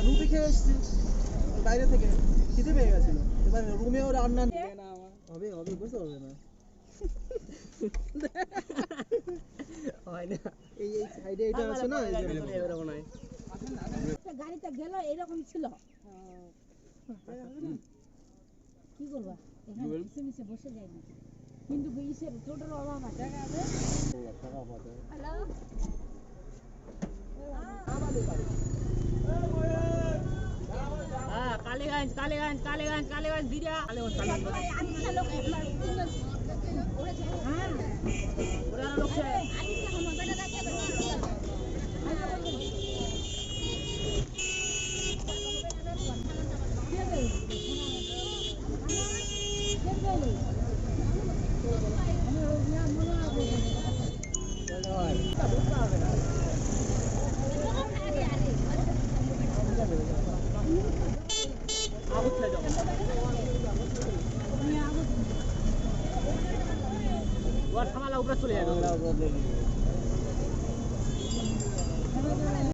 রুটি খেয়ে এসেছি বাইরে থেকে, খিদে পেয়ে গেছিল। এবার রুমেও রান্না হবে হবে বুঝতে পারবে না। হয় না, এই এই সাইডে এটা আছে না, এই যে এরকম নয়। গাড়িতে গেল এরকম ছিল, কি করবা এখানে মিশে মিশে বসে যাই না, কিন্তু ইসের টোটোর অভাব আছে। হ্যালো হ্যাঁ, কালীগঞ্জ কালীগঞ্জ কালীগঞ্জ কালীগঞ্জ দিদা উপরে চলে যাবে।